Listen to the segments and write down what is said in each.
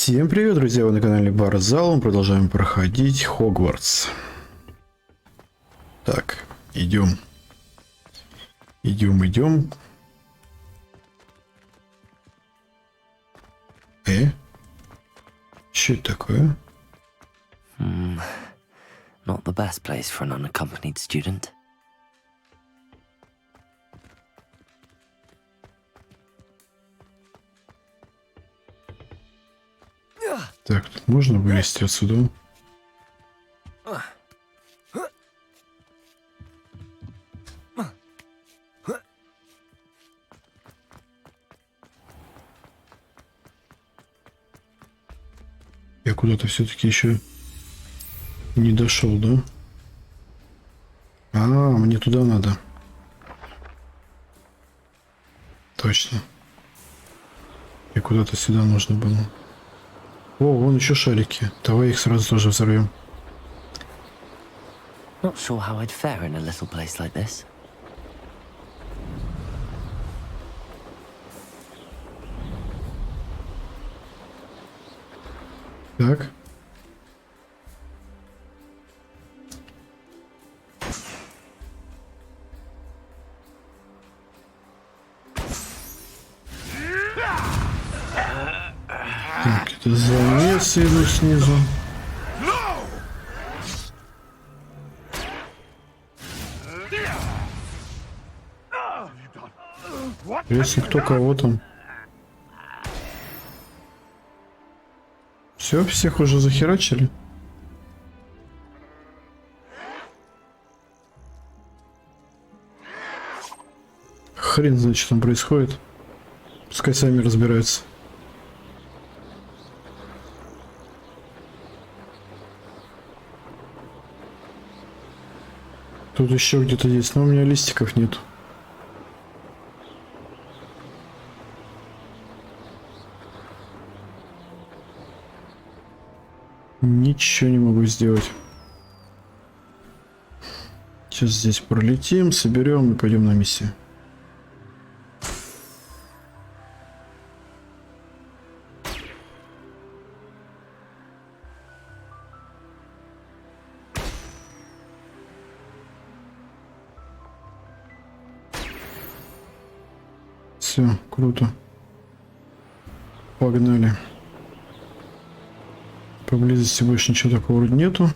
Всем привет, друзья! Вы на канале theBorsAlGames. Мы продолжаем проходить Hogwarts. Так, идем. Идем. Что это такое? Not the best place for an unaccompanied student. Так, тут можно вылезти отсюда? Я куда-то все-таки еще не дошел, да? Мне туда надо. Точно. И куда-то сюда нужно было. О, вон еще шарики. Давай их сразу тоже взорвем. Not sure how I'd fare in a little place like this. Так. Так, это завесы идут снизу. Если кто кого там. Все, всех уже захерачили. Хрен знает, что там происходит. Пускай сами разбираются. Тут еще где-то есть, но у меня листиков нет. Ничего не могу сделать. Сейчас здесь пролетим, соберем и пойдем на миссию. Все, круто. Погнали. Поблизости больше ничего такого вроде нету.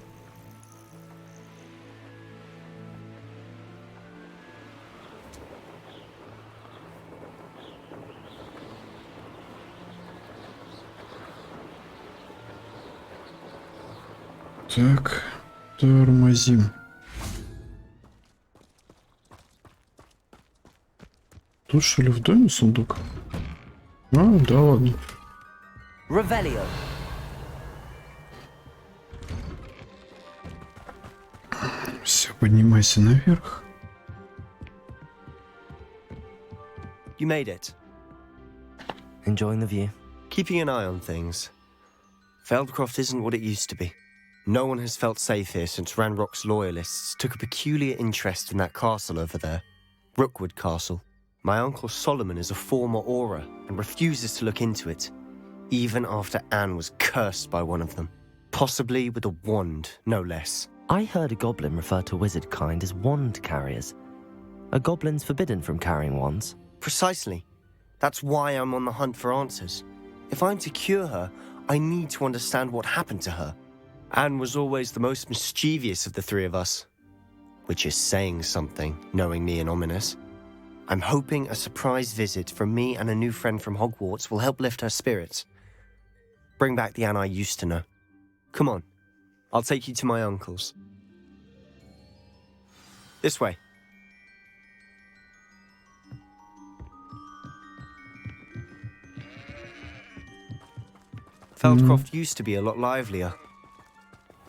Так, тормозим. Тут что ли в доме сундук? Да ладно. Revelio. Все, поднимайся наверх. You made it. Enjoying the view. Keeping an eye on things. Feldcroft isn't what it used to be. No one has felt safe here since Ranrock's loyalists took a peculiar interest in that castle over there. Rookwood Castle. My uncle Solomon is a former Auror and refuses to look into it, even after Anne was cursed by one of them. Possibly with a wand, no less. I heard a goblin refer to wizard kind as wand carriers. Are goblins forbidden from carrying wands? Precisely. That's why I'm on the hunt for answers. If I'm to cure her, I need to understand what happened to her. Anne was always the most mischievous of the three of us. Which is saying something, knowing me and ominous. I'm hoping a surprise visit from me and a new friend from Hogwarts will help lift her spirits. Bring back the Anne I used to know. Come on, I'll take you to my uncle's. This way. Feldcroft used to be a lot livelier.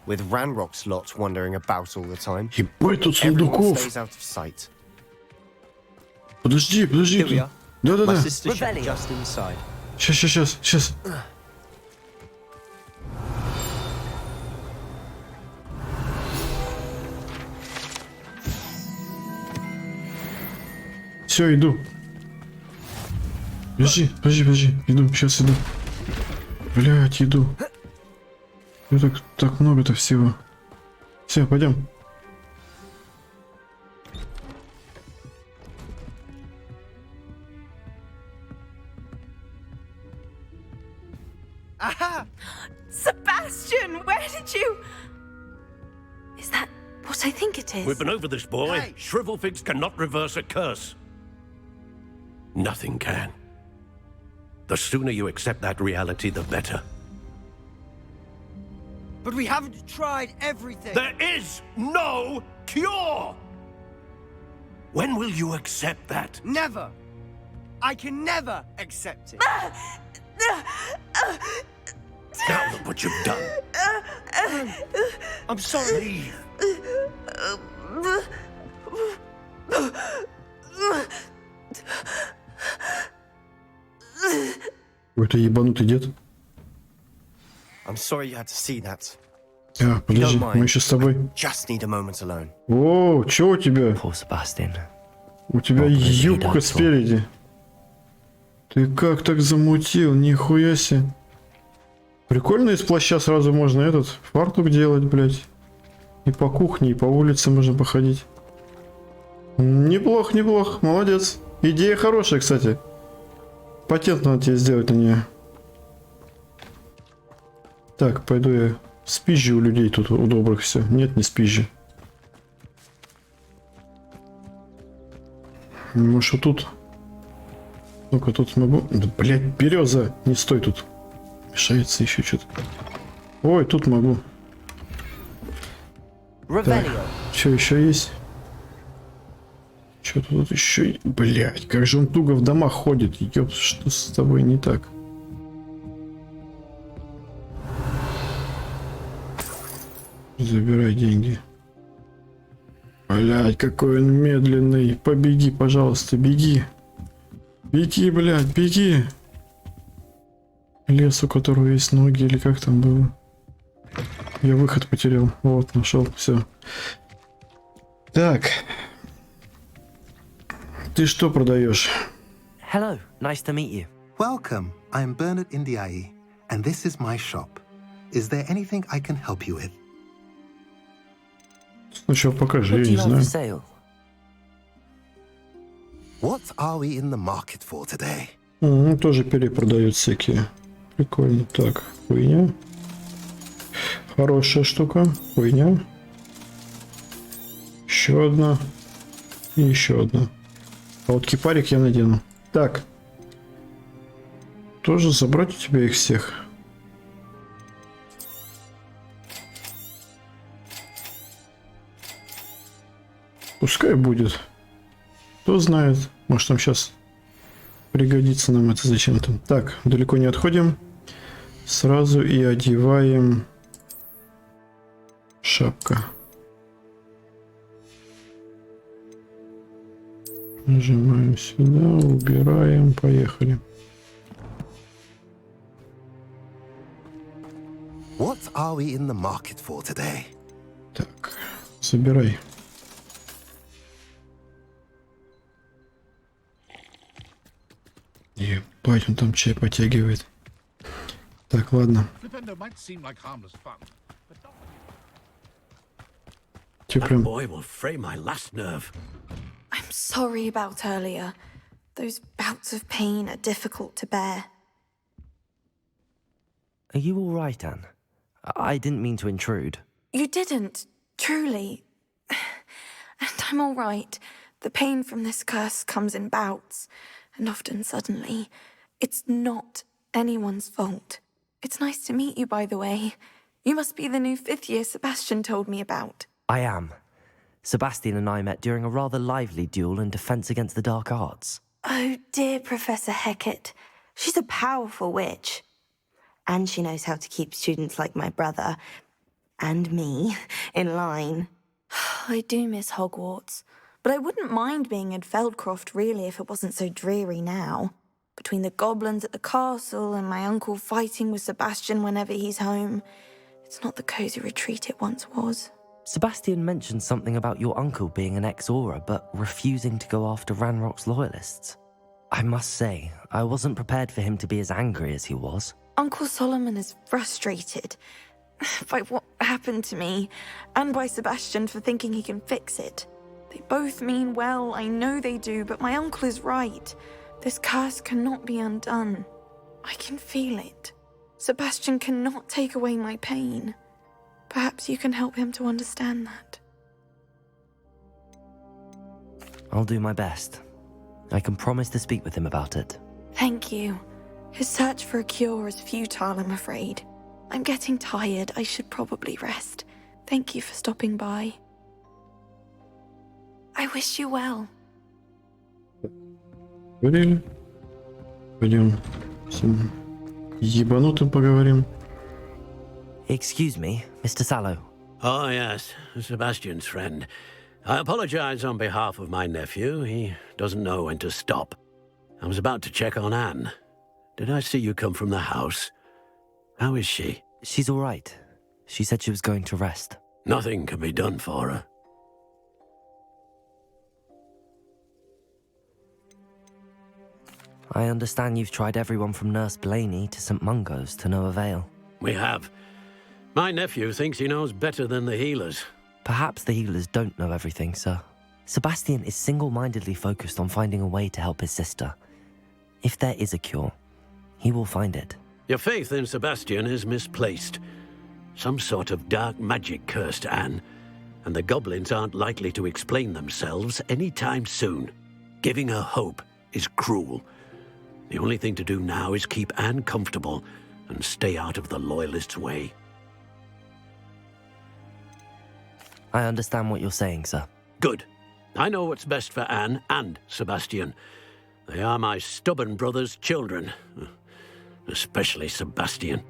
With Ranrock's lot wandering about all the time. Ебать, тут Everyone сундуков. stays out of sight. Подожди. Here we are. My Да. sister's shop just inside. Сейчас. Все, иду. Подожди. Иду, сейчас иду. Блядь, иду. Так много-то всего. Все, пойдем. Aha! Sebastian, where did you... Is that what I think it is? We've been over this, boy. Hey. Shrivelfigs cannot reverse a curse. Nothing can. The sooner you accept that reality, the better. But we haven't tried everything. There is no cure! When will you accept that? Never. I can never accept it. Now look what you've done. I'm sorry. Leave. Какой-то ебанутый дед. I'm sorry you had to see that. А, подожди, мы еще с тобой. Just need a moment alone. О, что у тебя? Poor Sebastian. У тебя юбка спереди. Ты как так замутил? Нихуя себе. Прикольно, из плаща сразу можно этот фартук делать, блядь. И по кухне, и по улице можно походить. Неплохо, неплохо, молодец. Идея хорошая, кстати. Патент надо тебе сделать на нее. Так, пойду я спизжу у людей тут, у добрых все. Нет, не спизжу. Может, вот тут? Ну-ка, тут смогу. Да, блядь, береза. Не стой тут. Мешается еще что-то. Ой, тут могу. Так, что еще есть? Что тут еще? Блядь, как же он туго в домах ходит. Ёп, что с тобой не так? Забирай деньги. Блядь, какой он медленный. Побеги, пожалуйста, беги. Беги, блядь, беги. Лес, у которого есть ноги, или как там было? Я выход потерял. Вот, нашел, все. Так. Ты что продаешь? Hello, nice to meet you. Welcome. I'm Bernard Indiaye, and this is my shop. Is there anything I can help you with? Сначала покажи, What я do не you have знаю. for sale? What are we in the market for today? Тоже перепродают всякие. Прикольно. Так, хуйня. Хорошая штука. Хуйня. Еще одна. И еще одна. А вот кипарик я надену. Так. Тоже забрать у тебя их всех. Пускай будет. Кто знает. Может, там сейчас пригодится нам это зачем-то. Так, далеко не отходим. Сразу и одеваем шапка. Нажимаем сюда, убираем, поехали. What are we in the market for today? Так, собирай. Ебать, он там чай потягивает. Так, ладно. Че That прям... boy will fray my last nerve. I'm sorry about earlier. Those bouts of pain are difficult to bear. Are you all right, Anne? I didn't mean to intrude. You didn't, truly. And I'm all right. The pain from this curse comes in bouts, and often suddenly. It's not anyone's fault. It's nice to meet you, by the way. You must be the new 5th year Sebastian told me about. I am. Sebastian and I met during a rather lively duel in Defense Against the Dark Arts. Oh, dear Professor Hecat. She's a powerful witch. And she knows how to keep students like my brother, and me, in line. I do miss Hogwarts, but I wouldn't mind being in Feldcroft, really, if it wasn't so dreary now. Between the goblins at the castle and my uncle fighting with Sebastian whenever he's home, it's not the cosy retreat it once was. Sebastian mentioned something about your uncle being an ex-Aura, but refusing to go after Ranrock's loyalists. I must say, I wasn't prepared for him to be as angry as he was. Uncle Solomon is frustrated by what happened to me, and by Sebastian for thinking he can fix it. They both mean well, I know they do, but my uncle is right. This curse cannot be undone. I can feel it. Sebastian cannot take away my pain. Perhaps you can help him to understand that. I'll do my best. I can promise to speak with him about it. Thank you. His search for a cure is futile, I'm afraid. I'm getting tired. I should probably rest. Thank you for stopping by. I wish you well. Говорили? Пойдем с этим ебанутым поговорим. Excuse me, Mr. Sallow. Oh, yes, Sebastian's friend. I apologize on behalf of my nephew. He doesn't know when to stop. I was about to check on Anne. Did I see you come from the house? How is she? She's all right. She said she was going to rest. Nothing can be done for her. I understand you've tried everyone from Nurse Blaney to St. Mungo's to no avail. We have. My nephew thinks he knows better than the healers. Perhaps the healers don't know everything, sir. Sebastian is single-mindedly focused on finding a way to help his sister. If there is a cure, he will find it. Your faith in Sebastian is misplaced. Some sort of dark magic cursed Anne, and the goblins aren't likely to explain themselves anytime soon. Giving her hope is cruel. The only thing to do now is keep Anne comfortable and stay out of the Loyalists' way. I understand what you're saying, sir. Good. I know what's best for Anne and Sebastian. They are my stubborn brother's children. Especially Sebastian.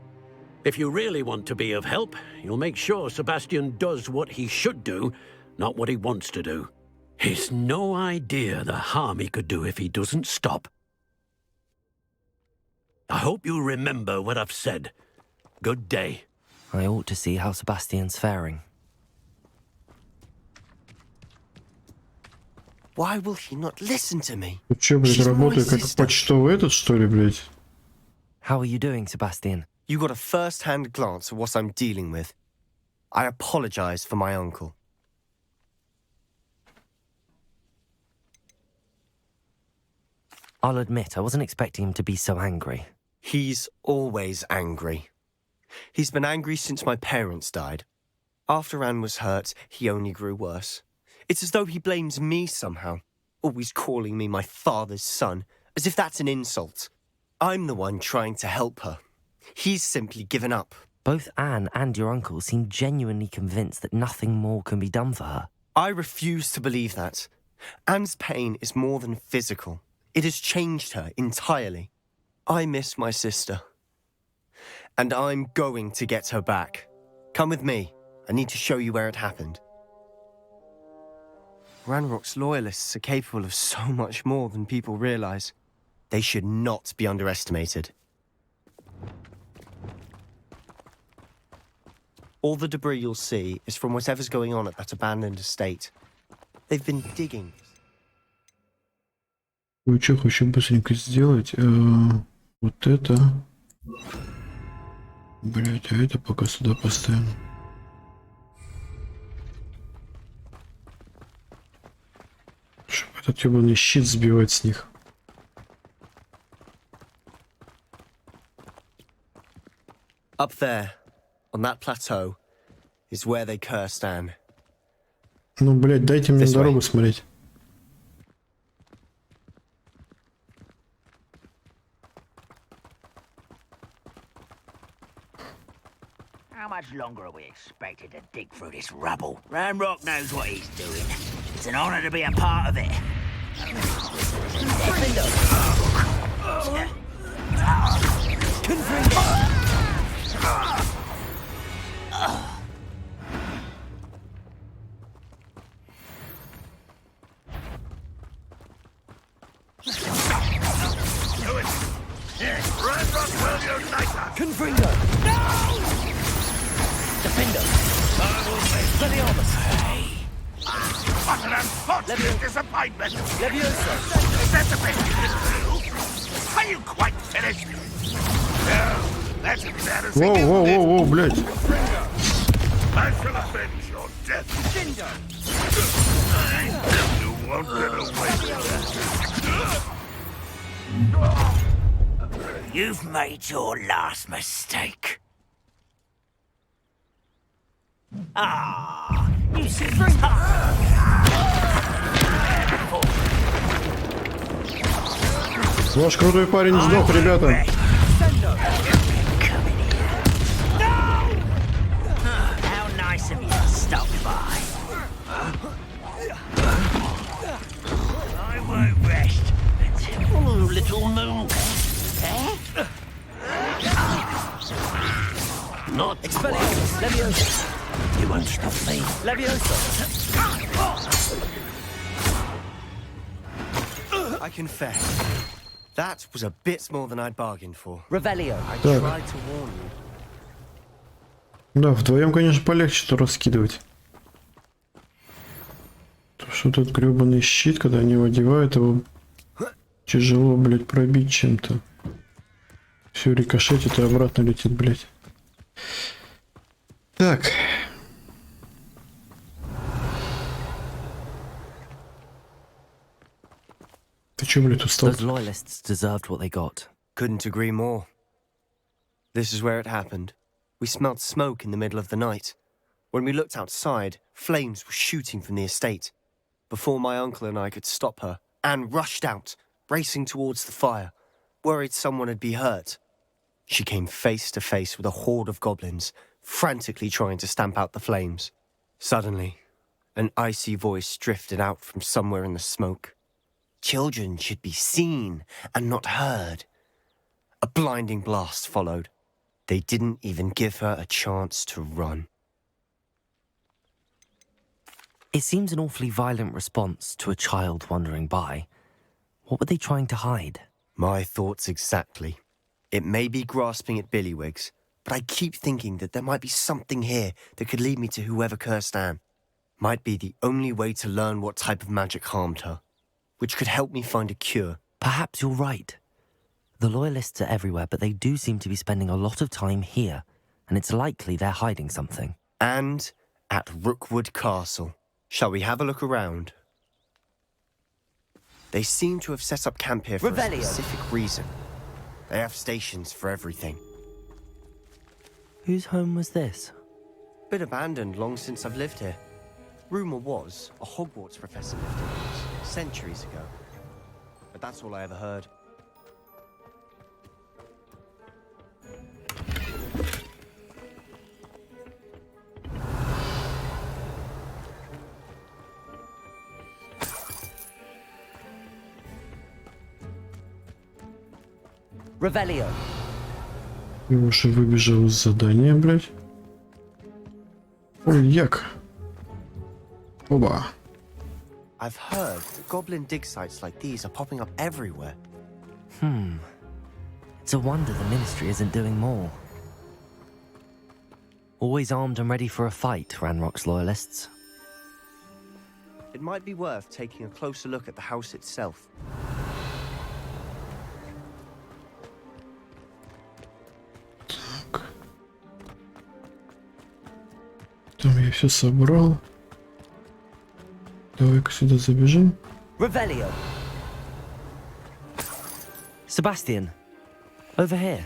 If you really want to be of help, you'll make sure Sebastian does what he should do, not what he wants to do. He's no idea the harm he could do if he doesn't stop. I hope you remember what I've said. Good day. I ought to see how Sebastian's faring. Why will he not listen to me? Ты чё, блядь, She's my работаю как sister. почтовый этот, что ли, блядь? How are you doing, Sebastian? You got a first-hand glance at what I'm dealing with. I apologize for my uncle. I'll admit, I wasn't expecting him to be so angry. He's always angry. He's been angry since my parents died. After Anne was hurt, he only grew worse. It's as though he blames me somehow, always calling me my father's son, as if that's an insult. I'm the one trying to help her. He's simply given up. Both Anne and your uncle seem genuinely convinced that nothing more can be done for her. I refuse to believe that. Anne's pain is more than physical. It has changed her entirely. I miss my sister. And I'm going to get her back. Come with me. I need to show you where it happened. Ranrock's loyalists are capable of so much more than people realize. They should not be underestimated. All the debris you'll see is from whatever's going on at that abandoned estate. They've been digging. Вы что, хочу быстренько сделать? Вот это. Блять, а это пока сюда поставим. Чтобы этот ёбаный щит сбивать с них. Up there, on that plateau, is where they cursed Anne. Ну, блять, дайте мне This дорогу way. смотреть. How much longer are we expected to dig through this rubble? Ranrock knows what he's doing. It's an honor to be a part of it. Confringo! Defender! What an unfortunate disappointment! Leviosa! Is that the best you can do? Are you quite finished? No, Воу, блядь. You've made your last mistake. Ah, you see. Ваш крутой парень сдох, ребята. How nice of you to stop by. I won't rest until little moon. Not Expelliarmus, Leviosa. You won't stop me. Leviosa. I confess, that was a bit more than I'd bargained for. Revelio. I tried to warn you. Да, вдвоем, конечно, полегче что раскидывать. То, что этот гребаный щит, когда они его одевают, его тяжело, блядь, пробить чем-то. Все рикошетит и обратно летит, блядь. Так. Ты чё, блядь, устал? Those loyalists deserved what they got. Couldn't agree more. This is where it happened. We smelled smoke in the middle of the night. When we looked outside, flames were shooting from the estate. Before my uncle and I could stop her, Anne rushed out, racing towards the fire, worried someone had been hurt. She came face to face with a horde of goblins, frantically trying to stamp out the flames. Suddenly, an icy voice drifted out from somewhere in the smoke. Children should be seen and not heard. A blinding blast followed. They didn't even give her a chance to run. It seems an awfully violent response to a child wandering by. What were they trying to hide? My thoughts exactly. It may be grasping at Billywigs, but I keep thinking that there might be something here that could lead me to whoever cursed Anne. Might be the only way to learn what type of magic harmed her, which could help me find a cure. Perhaps you're right. The loyalists are everywhere, but they do seem to be spending a lot of time here, and it's likely they're hiding something. And at Rookwood Castle. Shall we have a look around? They seem to have set up camp here for a specific reason. They have stations for everything. Whose home was this? Been abandoned long since I've lived here. Rumour was a Hogwarts professor lived in it centuries ago. But that's all I ever heard. Revelio. И уже выбежал из задания, блядь. Ой, як. Оба. I've heard that goblin dig sites like these are popping up everywhere. It's a wonder the Ministry isn't doing more. Always armed and ready for a fight, Ranrock's loyalists. It might be worth taking a closer look at the house itself. Там я все собрал. Давай-ка сюда забежим. Revelio. Sebastian, over here.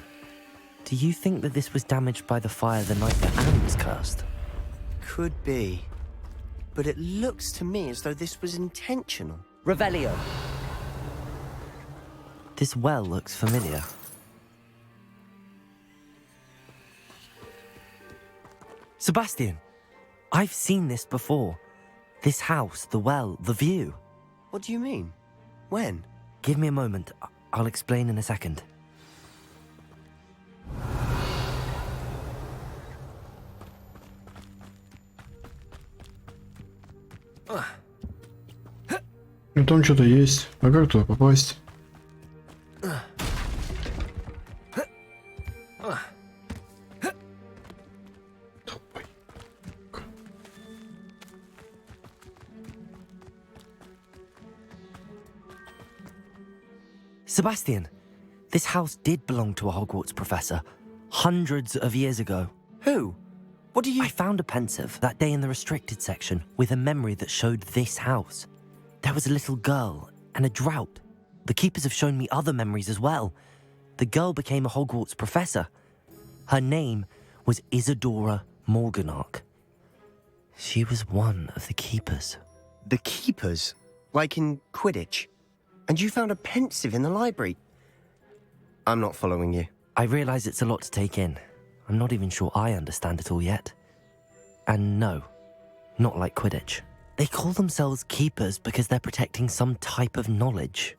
Do you think that this was damaged by the fire the night that Anne was cursed? Could be. But it looks to me as though this was intentional. Revelio. This well looks familiar. Sebastian, I've seen this before. This house, the well, the view. What do you mean? When? Give me a moment. I'll explain in a second. Ну там что-то есть. А как туда попасть? Sebastian, this house did belong to a Hogwarts professor. Hundreds of years ago. Who? What do you... I found a pensive that day in the restricted section with a memory that showed this house. There was a little girl and a drought. The keepers have shown me other memories as well. The girl became a Hogwarts professor. Her name was Isadora Morganach. She was one of the keepers. The keepers? Like in Quidditch? And you found a pensive in the library? I'm not following you. I realize it's a lot to take in. I'm not even sure I understand it all yet. And no, not like Quidditch. They call themselves keepers because they're protecting some type of knowledge.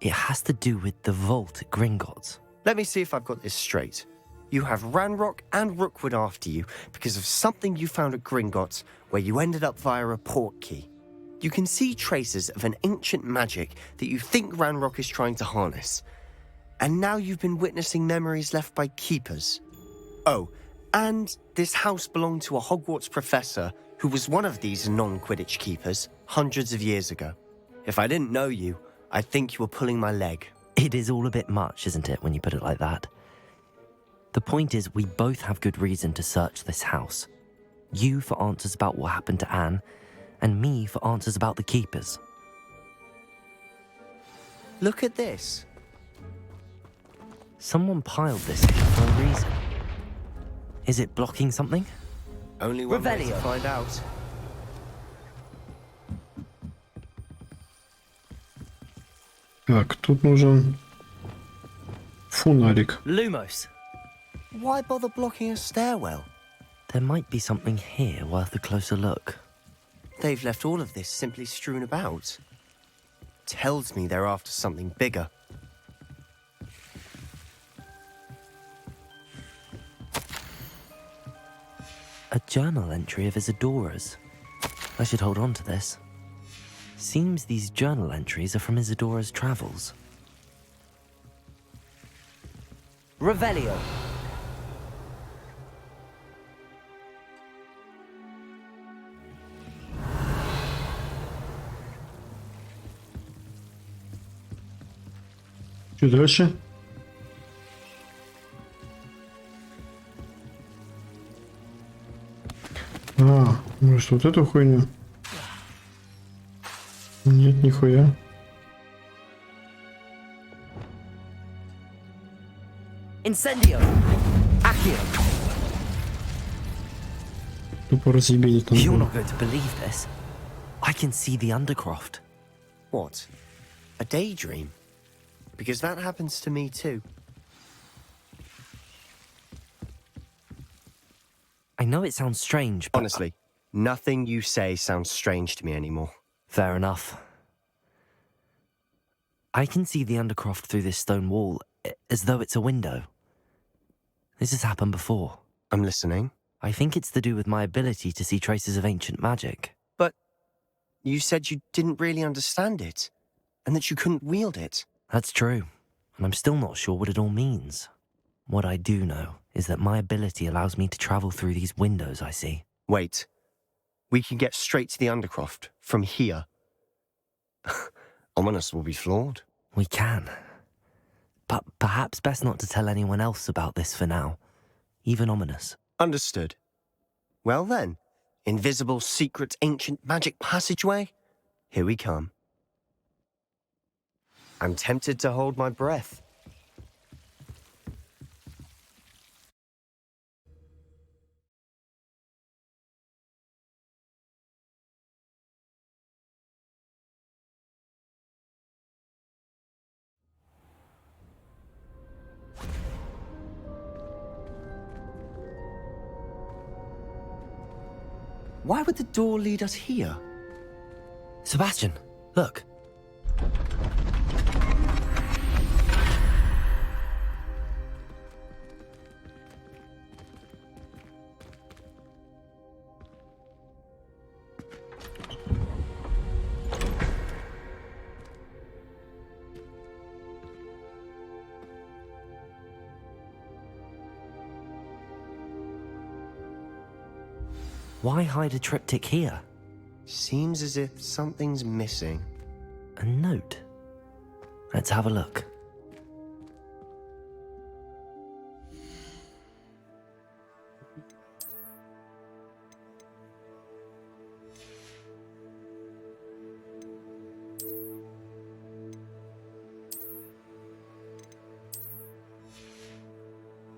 It has to do with the vault at Gringotts. Let me see if I've got this straight. You have Ranrock and Rookwood after you because of something you found at Gringotts where you ended up via a port key. You can see traces of an ancient magic that you think Ranrock is trying to harness. And now you've been witnessing memories left by keepers. Oh, and this house belonged to a Hogwarts professor who was one of these non-Quidditch keepers hundreds of years ago. If I didn't know you, I'd think you were pulling my leg. It is all a bit much, isn't it, when you put it like that? The point is, we both have good reason to search this house. You for answers about what happened to Anne, and me for answers about the keepers. Look at this. Someone piled this here for a reason. Is it blocking something? Only one way to Revelio. find out. Так, тут нужен фонарик. Lumos. Why bother blocking a stairwell? There might be something here worth a closer look. They've left all of this simply strewn about. Tells me they're after something bigger. A journal entry of Isadora's. I should hold on to this. Seems these journal entries are from Isadora's travels. Revelio. Что дальше? А, может вот эту хуйню? Нет, нихуя. Incendio. Accio. Тупо разъебенить там. You're not going to believe this. I can see the Undercroft. What? A daydream? Because that happens to me too. I know it sounds strange, but... Honestly, nothing you say sounds strange to me anymore. Fair enough. I can see the Undercroft through this stone wall, as though it's a window. This has happened before. I'm listening. I think it's to do with my ability to see traces of ancient magic. But you said you didn't really understand it, and that you couldn't wield it. That's true, and I'm still not sure what it all means. What I do know is that my ability allows me to travel through these windows I see. Wait. We can get straight to the Undercroft from here. Ominous will be flawed. We can. But perhaps best not to tell anyone else about this for now. Even Ominous. Understood. Well then, invisible, secret, ancient magic passageway? Here we come. I'm tempted to hold my breath. Why would the door lead us here? Sebastian, look. Why hide a triptych here? Seems as if something's missing. A note. Let's have a look.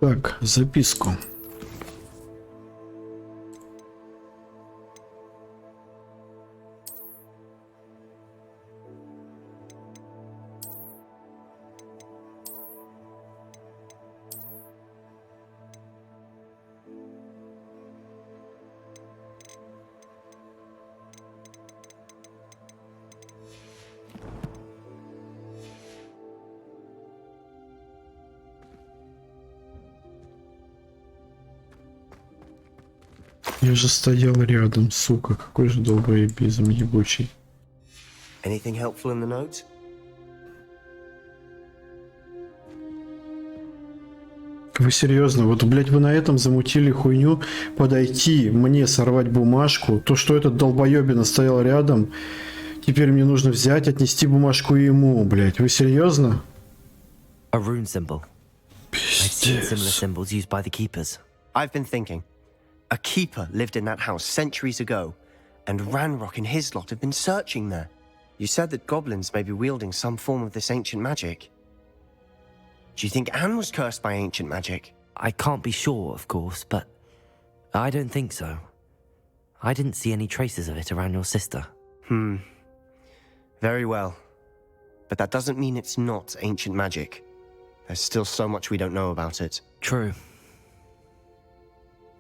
Так, записку. Я же стоял рядом, сука, какой же долбоебизм ебучий. Anything helpful in the note? Вы серьезно? Вот, блять, вы на этом замутили хуйню подойти, мне сорвать бумажку, то, что этот долбоебина стоял рядом, теперь мне нужно взять, отнести бумажку ему, блять. Вы серьезно? A rune symbol. I've seen similar symbols used by the keepers. I've been thinking. A keeper lived in that house centuries ago, and Ranrock and his lot have been searching there. You said that goblins may be wielding some form of this ancient magic. Do you think Anne was cursed by ancient magic? I can't be sure, of course, but I don't think so. I didn't see any traces of it around your sister. Very well. But that doesn't mean it's not ancient magic. There's still so much we don't know about it. True.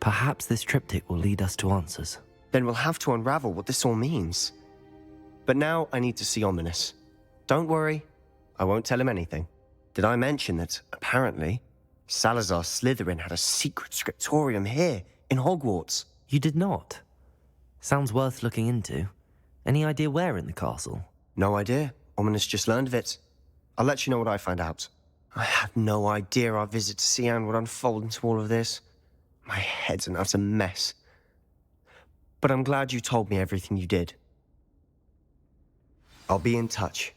Perhaps this triptych will lead us to answers. Then we'll have to unravel what this all means. But now I need to see Ominous. Don't worry, I won't tell him anything. Did I mention that, apparently, Salazar Slytherin had a secret scriptorium here, in Hogwarts? You did not? Sounds worth looking into. Any idea where in the castle? No idea. Ominous just learned of it. I'll let you know what I find out. I had no idea our visit to Cian would unfold into all of this. My head's an utter mess. But I'm glad you told me everything you did. I'll be in touch.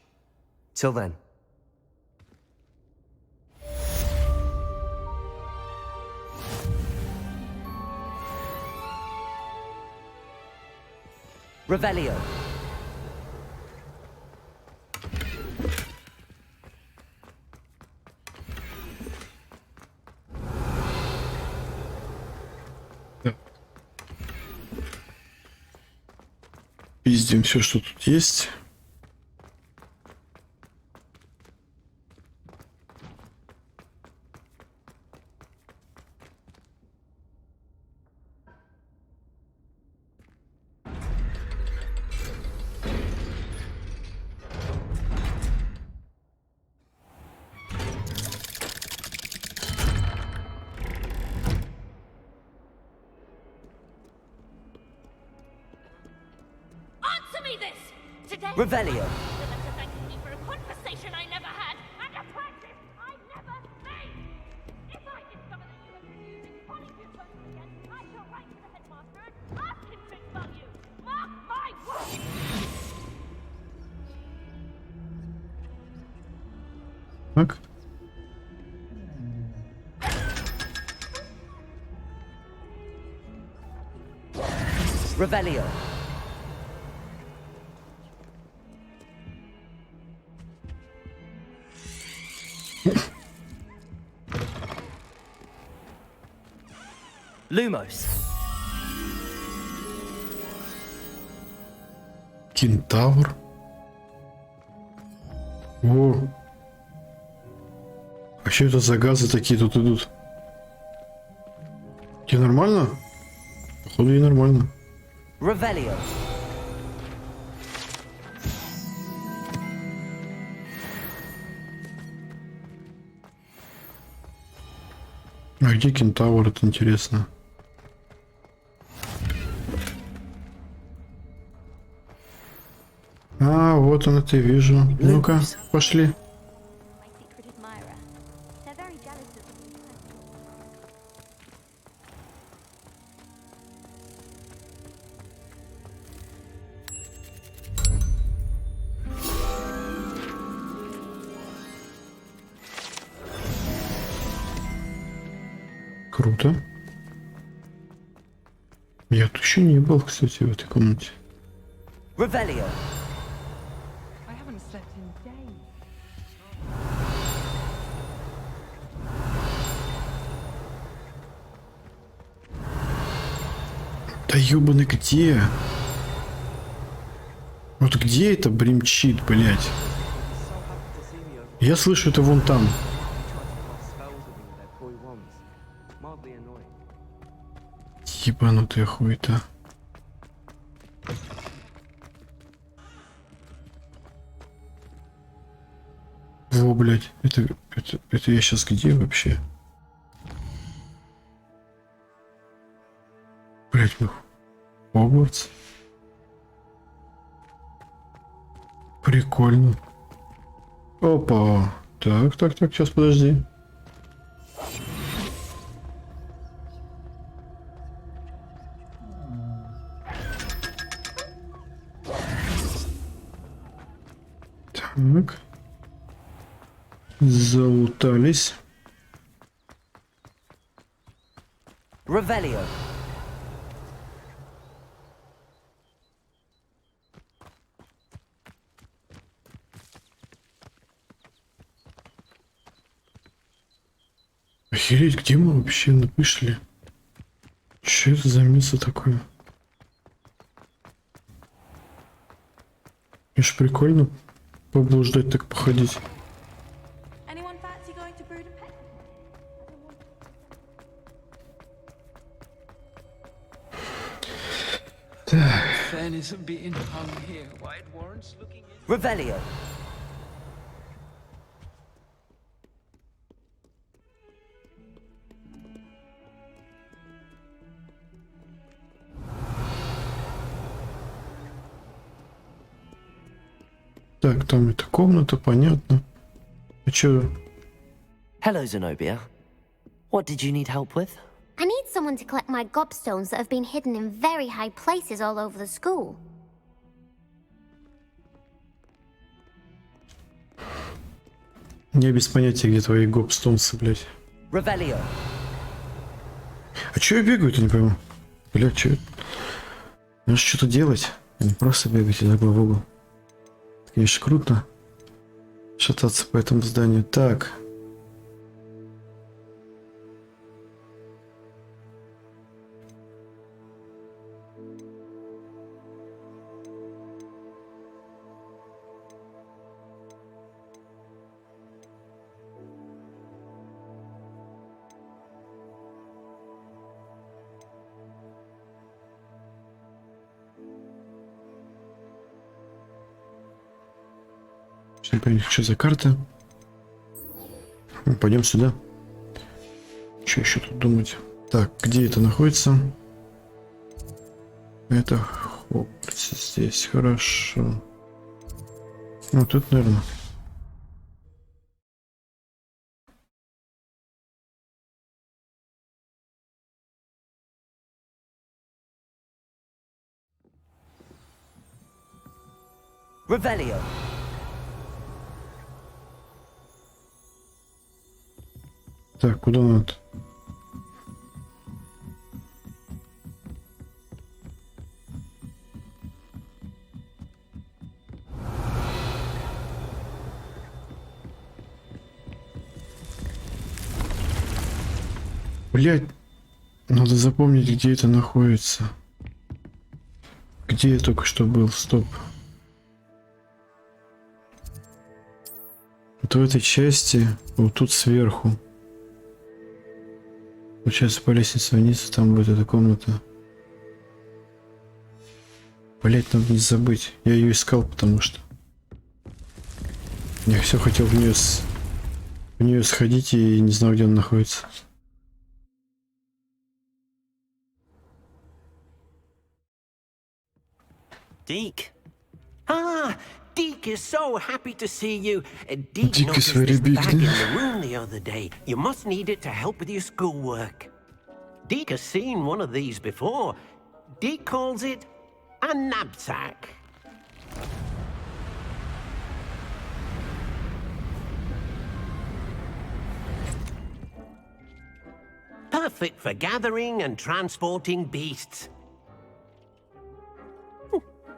Till then. Revelio. Пиздим все, что тут есть. Answer me this! Today, Revelio. the letter thanking me for a conversation I never had and a practice I never made. If I discover that you have been using polycule potions again, I shall write to the headmaster and ask him to expel you. Mark my words! Так. Revelio. Lumos. Кентавр. О. А что это за газы такие тут идут? Тебе нормально? Походу и нормально. Revelio. А где кентавр, это интересно. А, вот он, это вижу. Ну-ка, пошли. Круто. Я тут еще не был, кстати, в этой комнате. Revelio. I haven't slept in days. Да ёбаный где? Вот где это бремчит, блядь? Я слышу это вон там. Ебанутая хуета. Во, блядь, это я сейчас где вообще? Блядь, Hogwarts. Прикольно. Опа. Так, сейчас подожди. Так. Залутались. Revelio. Охереть, где мы вообще вышли? Че это за место такое? Аж прикольно поблуждать, так походить. Так. Revelio. Так, там эта комната, понятно. А чё? Hello, Zenobia. What did you need help with? I need someone to collect my gobstones that have been hidden in very high places all over the school. Я без понятия, где твои гопстонсы, блядь. Revelio. А чё я бегаю-то, не пойму? Блядь, чё? Надо что-то делать, а не просто бегать из угла в угол. Конечно, круто шататься по этому зданию. Так. Не понять, что за карта. Пойдем сюда. Что еще тут думать? Так, где это находится? Это Hogwarts здесь, хорошо. Ну тут, наверное. Revelio. Так, куда надо? Блять, надо запомнить, где это находится. Где я только что был? Стоп. Вот в этой части, вот тут сверху. Получается, по лестнице вниз, там будет эта комната. Блять, надо не забыть. Я ее искал, потому что я все хотел в нее сходить и не знал, где она находится. Deke. Ah, Deke is so happy to see you. Deke Deke noticed is very this big. bag in the room the other day. You must need it to help with your schoolwork. Deke has seen one of these before. Deke calls it a knapsack. Perfect for gathering and transporting beasts.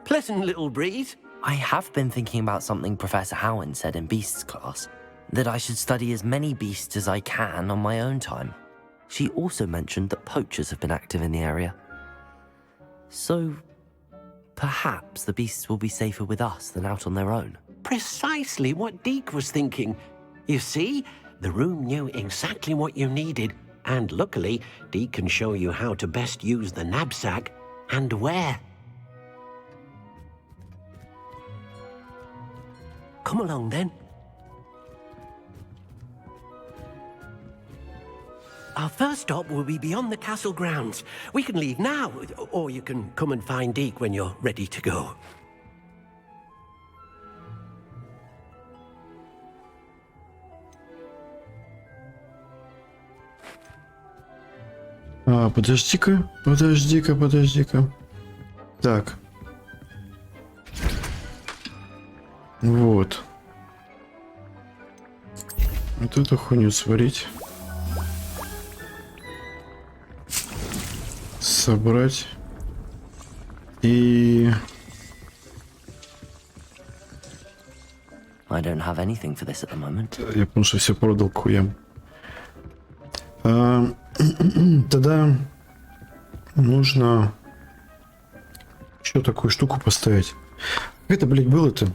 Pleasant little breeze. I have been thinking about something Professor Howard said in Beasts class, that I should study as many beasts as I can on my own time. She also mentioned that poachers have been active in the area. So, perhaps the beasts will be safer with us than out on their own. Precisely what Deke was thinking. You see, the room knew exactly what you needed, and luckily, Deke can show you how to best use the knapsack and where. Come along then. Our first stop will be beyond the castle grounds. We can leave now, or you can come and find Deke when you're ready to go. Подожди-ка, подожди-ка. Так. Вот. Вот эту хуйню сварить. Собрать. И... I don't have anything for this at the moment. Я потому что все продал к хуям. Тогда нужно еще такую штуку поставить. Как это, блядь, было-то?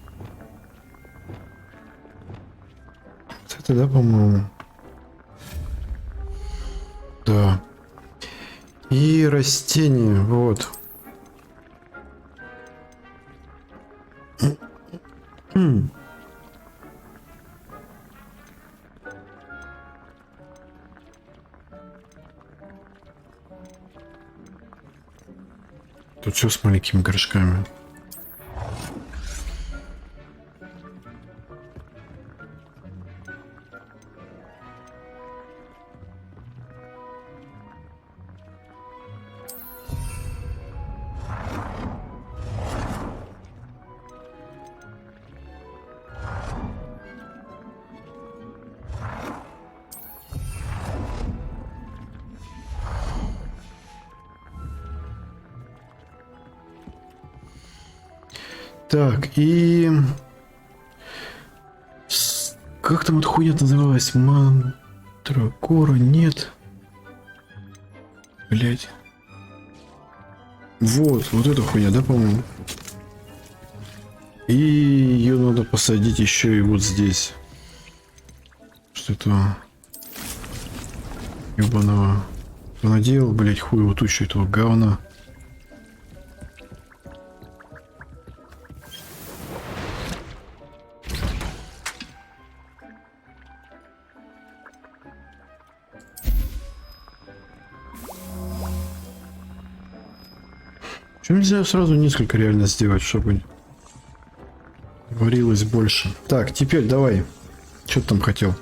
Вот это, да, по-моему? Да. И растения, вот. Тут все с маленькими горшками. Так, и... Как там эта хуйня называлась? Мандрагора? Нет. Блять. Вот эта хуйня, да, по-моему? И ее надо посадить еще и вот здесь. Что это? Ёбаного. Понаделал, блять, хуевую тучу этого говна. Почему нельзя сразу несколько реально сделать, чтобы варилось больше? Так, теперь давай. Что ты там хотел?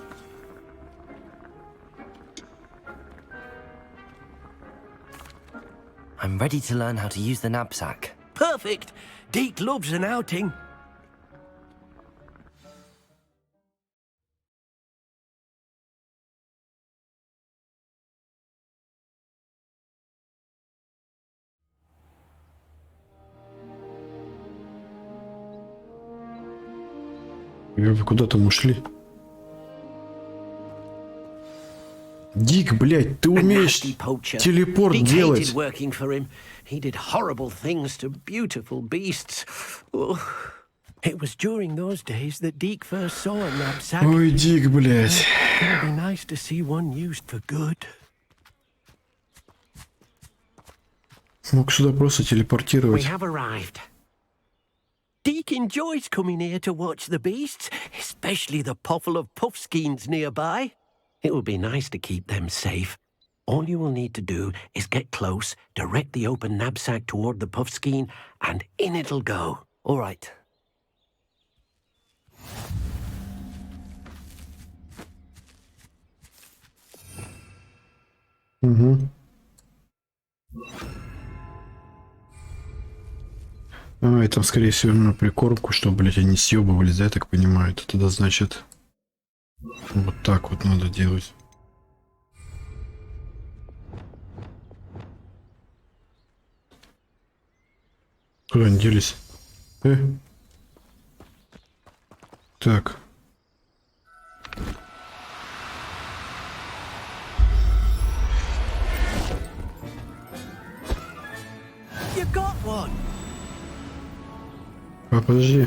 I'm ready to learn how to use the knapsack. Perfect! Deke loves an outing. Вы куда там ушли? Дик, блядь, ты умеешь телепорт делать? He did horrible things to beautiful beasts. Oh, it was during those days that Deke first saw a knapsack. Ой, Дик, блядь. It would be nice to see one used for good. Мог сюда просто We телепортировать. have arrived. Deke enjoys coming here to watch the beasts, especially the potful of puffskeins nearby. It would be nice to keep them safe. All you will need to do is get close, direct the open knapsack toward the puffskein, and in it'll go. All right. Угу. А, это, скорее всего, на прикормку, чтобы, блядь, они съебывались, да, я так понимаю. Это тогда, значит, вот так вот надо делать. Куда они делись? Так. You've got on. А, подожди.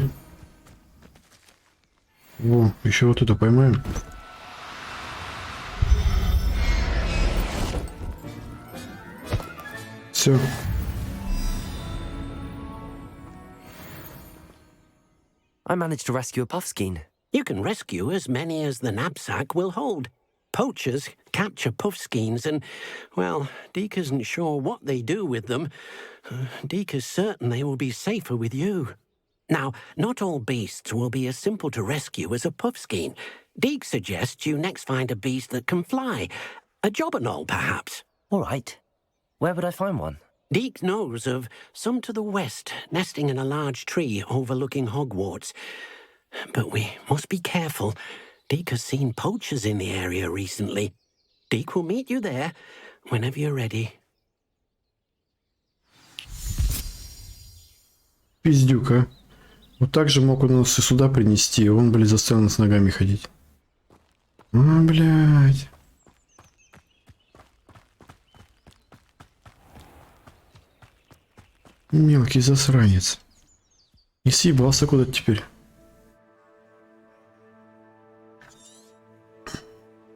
Во, еще вот это поймаем. Все. I managed to rescue a puffskein. You can rescue as many as the knapsack will hold. Poachers capture puffskeins and, well, Deke isn't sure what they do with them. Deke is certain they will be safer with you. Now, not all beasts will be as simple to rescue as a puffskein. Deke suggests you next find a beast that can fly. A jobberknoll, perhaps. All right. Where would I find one? Deke knows of some to the west, nesting in a large tree overlooking Hogwarts. But we must be careful. Deke has seen poachers in the area recently. Deke will meet you there whenever you're ready. Пиздюк, а. Вот так же мог он нас и сюда принести, и он, блядь, заставил с ногами ходить. А, блядь. Мелкий засранец. И съебался куда-то теперь.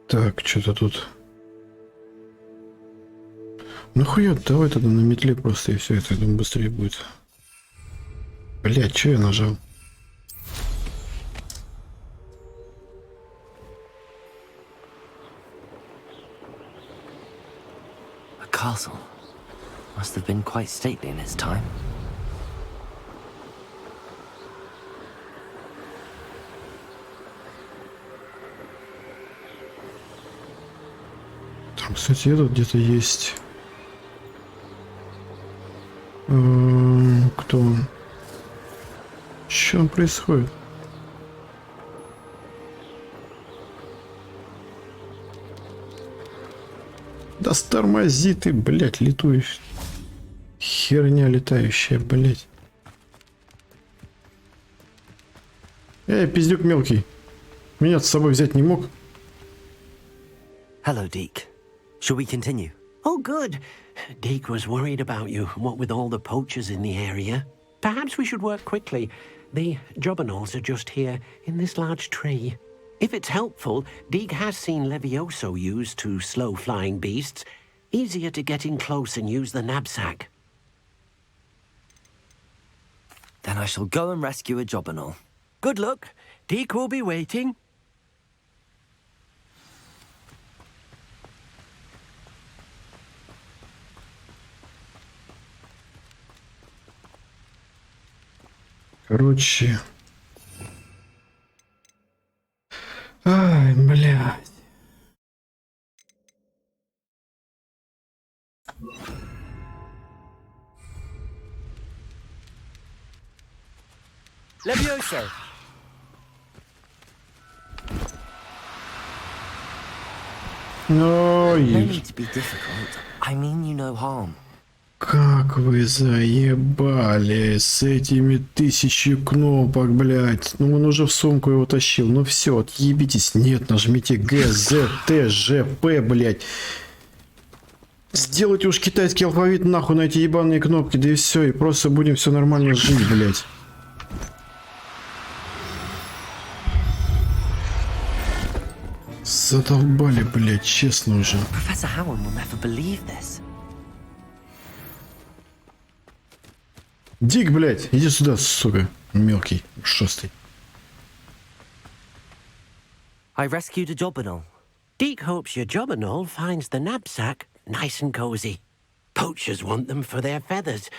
Так, что-то тут. Нахуя, давай тогда на метле просто и все это, я думаю, быстрее будет. Блять, что я нажал? A castle. Must have been quite stately in its time. Там, кстати, этот где-то есть. Кто он? Что там происходит? Да тормози ты, блядь, летуешь. Херня летающая, блядь. Пиздюк мелкий. Меня с собой взять не мог? Hello, Deke. Shall we continue? Oh, good. Deke was worried about you, what with all the poachers in the area. Perhaps we should work quickly. The jobberknolls are just here, in this large tree. If it's helpful, Deke has seen Levioso used to slow flying beasts. Easier to get in close and use the knapsack. Then I shall go and rescue a jobberknoll. Good luck. Deke will be waiting. Короче. Ай, блядь. Levioso! No Ой, need to be difficult. I mean you no harm. как вы заебали с этими 1000 кнопок, блядь. Ну он уже в сумку его тащил. Ну все, отъебитесь. Нет, нажмите Г, З, Т, Ж, П, блядь. Сделайте уж китайский алфавит нахуй на эти ебаные кнопки, да и все, и просто будем все нормально жить, блядь. Задолбали, блядь, честно уже. Professor Howard will never believe this. Дик, блядь, иди сюда, сука, мелкий, шостый. I rescued a jobberknoll. Deke hopes your jobberknoll finds the knapsack nice and cozy. Poachers want them for their feathers,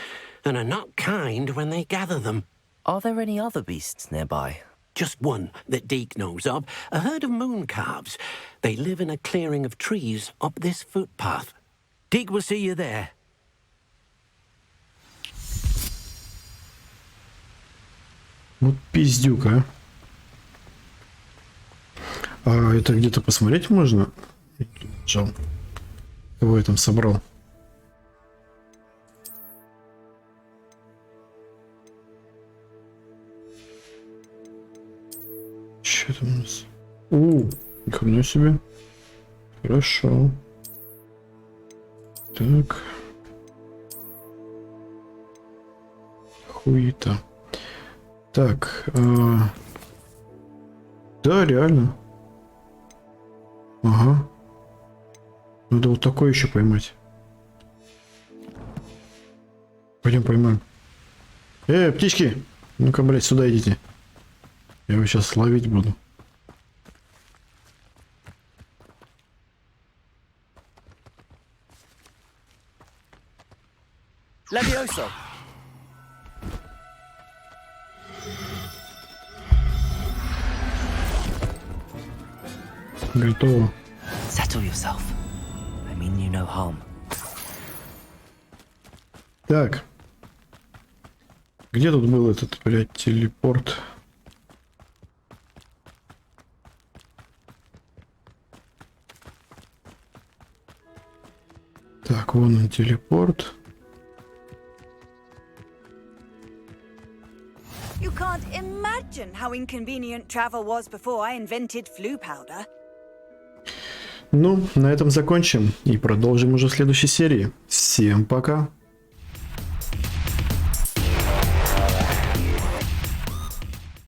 and are not kind when they gather them. Are there any other beasts nearby? Just one that Deke knows of, a herd of moon calves. They live in a clearing of trees up this footpath. Deke will see you there. Вот пиздюк, а. А это где-то посмотреть можно? Жал. Кого я там собрал? Что там у нас? Ни хрена себе. Хорошо. Так. Хуета. Так. Да, реально. Ага. Надо вот такое еще поймать. Пойдем поймаем. Птички! Ну-ка, блядь, сюда идите. Я его сейчас ловить буду. Levioso! Готово. Settle yourself. I mean you no harm. Так. Где тут был этот, блядь, телепорт? Так, вон он, телепорт. You can't imagine how inconvenient travel was before I invented flu powder. Ну, на этом закончим и продолжим уже в следующей серии. Всем пока!